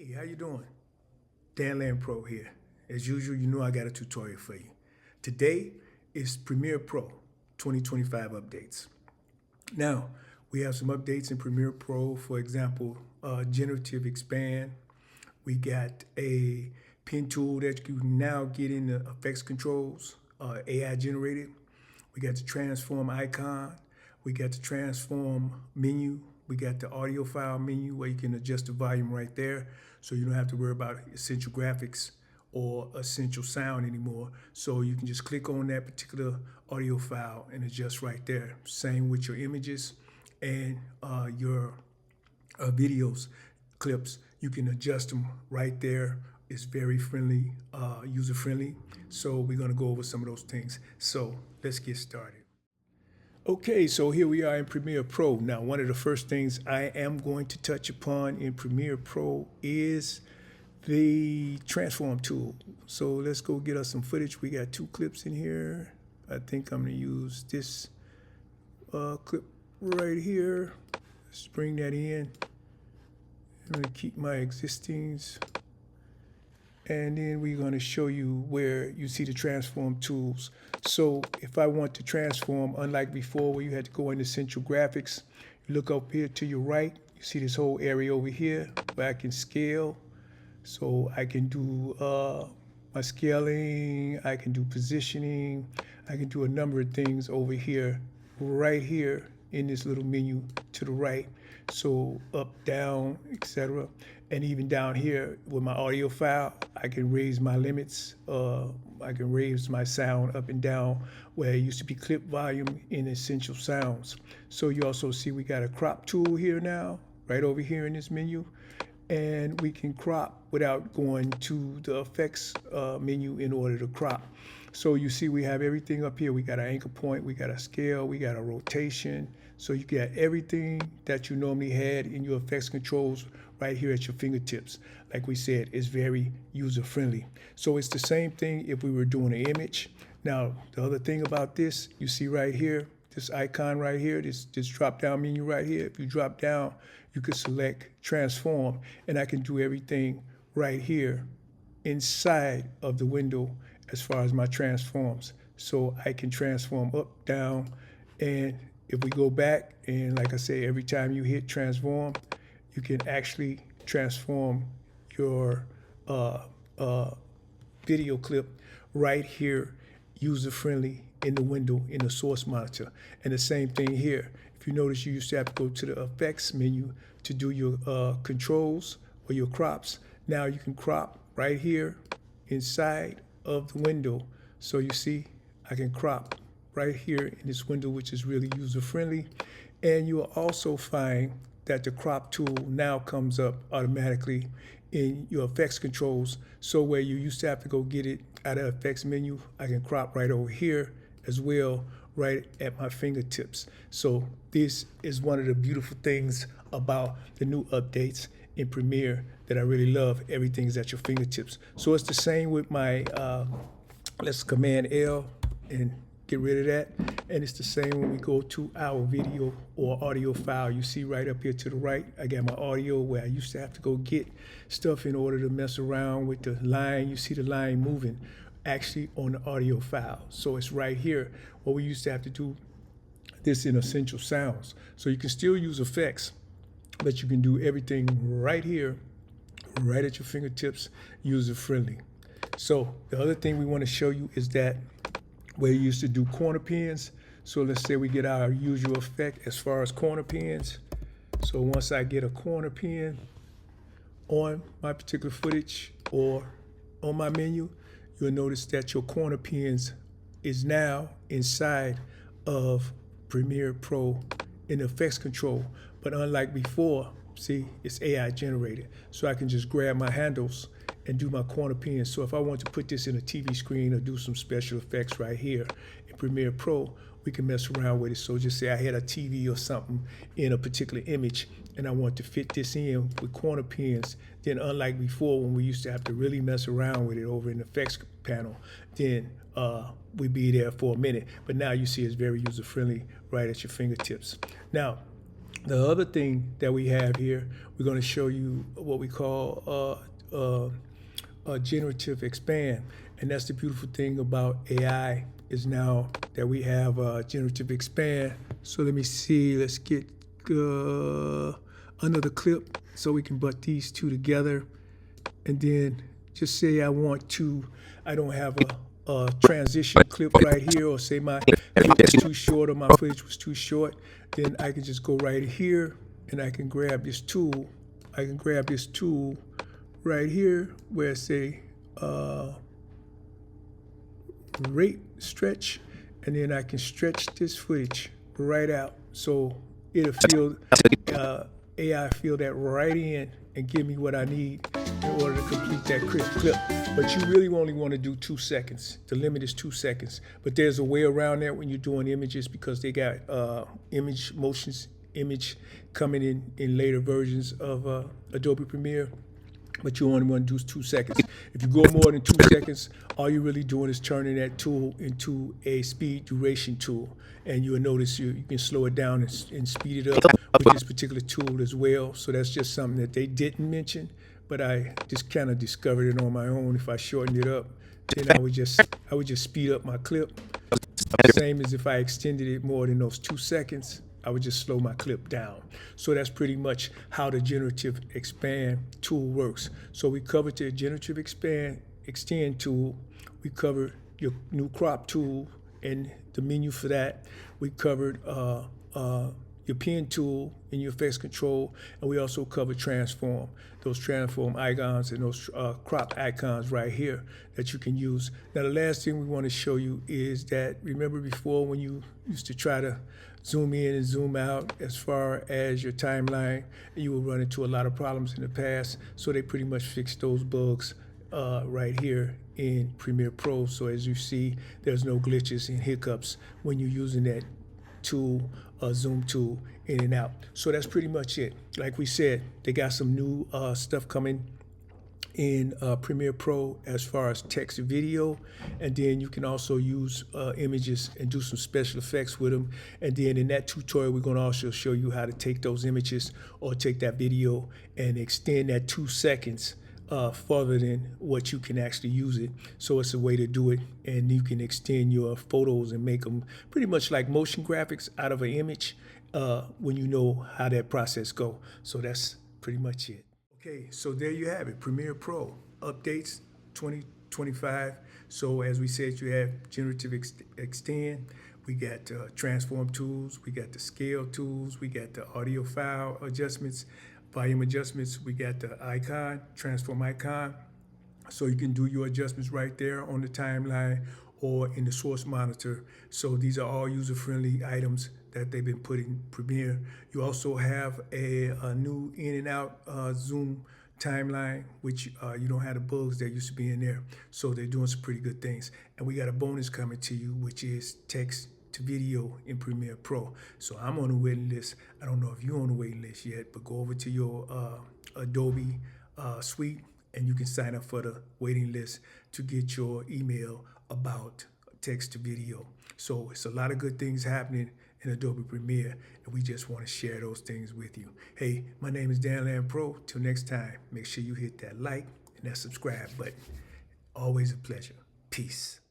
Hey, how you doing? Dan Land Pro here. As usual, you know I got a tutorial for you. Today is Premiere Pro 2025 updates. Now, we have some updates in Premiere Pro, for example, generative expand. We got a pen tool that you can now get in the effects controls, AI generated. We got the transform icon. We got the transform menu. We got the audio file menu where you can adjust the volume right there. So you don't have to worry about essential graphics or essential sound anymore. So you can just click on that particular audio file and adjust right there. Same with your images and your videos, clips. You can adjust them right there. It's very friendly, user friendly. So we're gonna go over some of those things. So let's get started. Okay, so here we are in Premiere Pro. Now, one of the first things I am going to touch upon in Premiere Pro is the transform tool. So let's go get us some footage. We got 2 clips in here. I think I'm gonna use this clip right here. Let's bring that in. I'm gonna keep my existings. And then we're going to show you where you see the transform tools. So if I want to transform, unlike before where you had to go into Central Graphics, you look up here to your right, you see this whole area over here where I can scale. So I can do my scaling, I can do positioning, I can do a number of things over here, right here in this little menu to the right. So up, down, etc. And even down here with my audio file, I can raise my limits. I can raise my sound up and down where it used to be clip volume in essential sounds. So you also see we got a crop tool here now, right over here in this menu. And we can crop without going to the effects menu in order to crop. So you see we have everything up here. We got our anchor point, we got a scale, we got a rotation. So you get everything that you normally had in your effects controls right here at your fingertips. Like we said, it's very user friendly. So it's the same thing if we were doing an image. Now, the other thing about this, you see right here, this icon right here, this drop down menu right here. If you drop down, you can select transform, and I can do everything right here inside of the window as far as my transforms. So I can transform up, down, and if we go back, and like I say, every time you hit transform, you can actually transform your video clip right here, user-friendly in the window in the source monitor. And the same thing here. If you notice, you used to have to go to the effects menu to do your controls or your crops. Now you can crop right here inside of the window. So you see, I can crop right here in this window, which is really user-friendly. And you will also find that the crop tool now comes up automatically in your effects controls. So where you used to have to go get it out of the effects menu, I can crop right over here as well, right at my fingertips. So this is one of the beautiful things about the new updates in Premiere that I really love. Everything's at your fingertips. So it's the same with my, let's Command L and get rid of that. And it's the same when we go to our video or audio file. You see right up here to the right, I got my audio where I used to have to go get stuff in order to mess around with the line. You see the line moving actually on the audio file. So it's right here where we used to have to do this in essential sounds. So you can still use effects, but you can do everything right here, right at your fingertips, user friendly. So the other thing we want to show you is that where you used to do corner pins. So let's say we get our usual effect as far as corner pins. So once I get a corner pin on my particular footage or on my menu, you'll notice that your corner pins is now inside of Premiere Pro in the effects control. But unlike before, see, it's AI generated. So I can just grab my handles and do my corner pins. So if I want to put this in a TV screen or do some special effects right here in Premiere Pro, we can mess around with it. So just say I had a TV or something in a particular image and I want to fit this in with corner pins, then unlike before when we used to have to really mess around with it over in the effects panel, then we'd be there for a minute. But now you see it's very user-friendly right at your fingertips. Now, The other thing that we have here, we're going to show you what we call generative expand. And that's the beautiful thing about AI is now that we have generative expand. So let me see, let's get another clip so we can butt these two together. And then just say I don't have a transition clip right here, or say my clip was too short or my footage was too short, then I can just go right here and I can grab this tool. I can grab this tool right here where it say rate stretch, and then I can stretch this footage right out. So it'll feel AI fill that right in and give me what I need in order to complete that clip. But you really only want to do 2 seconds. The limit is 2 seconds. But there's a way around that when you're doing images, because they got image coming in later versions of Adobe Premiere. But you only want to do 2 seconds. If you go more than 2 seconds, all you're really doing is turning that tool into a speed duration tool. And you'll notice you can slow it down and speed it up with this particular tool as well. So that's just something that they didn't mention, but I just kind of discovered it on my own. If I shortened it up, then I would just speed up my clip. Same as if I extended it more than those 2 seconds, I would just slow my clip down. So that's pretty much how the generative expand tool works. So we covered the generative extend tool. We covered your new crop tool and the menu for that. We covered your pen tool and your effects control, and we also covered transform, those transform icons and those crop icons right here that you can use. Now the last thing we want to show you is that, remember before when you used to try to zoom in and zoom out as far as your timeline, you will run into a lot of problems in the past. So they pretty much fixed those bugs right here in Premiere Pro. So as you see, there's no glitches and hiccups when you're using that tool, zoom tool, in and out. So that's pretty much it. Like we said, they got some new stuff coming in Premiere Pro as far as text video, and then you can also use images and do some special effects with them. And then in that tutorial, we're going to also show you how to take those images or take that video and extend that 2 seconds further than what you can actually use it. So it's a way to do it, and you can extend your photos and make them pretty much like motion graphics out of an image when you know how that process go. So that's pretty much it. Okay, so there you have it, Premiere Pro updates 2025. So as we said, you have generative extend, we got transform tools, we got the scale tools, we got the audio file adjustments, volume adjustments, we got the icon, transform icon. So you can do your adjustments right there on the timeline or in the source monitor. So these are all user-friendly items that they've been putting in Premiere. You also have a new in and out zoom timeline, which you don't have the bugs that used to be in there. So they're doing some pretty good things. And we got a bonus coming to you, which is text to video in Premiere Pro. So I'm on the waiting list. I don't know if you're on the waiting list yet, but go over to your Adobe suite and you can sign up for the waiting list to get your email about text to video. So it's a lot of good things happening in Adobe Premiere, and we just want to share those things with you. Hey, my name is Dan Land Pro. Till next time, make sure you hit that like and that subscribe button. Always a pleasure. Peace.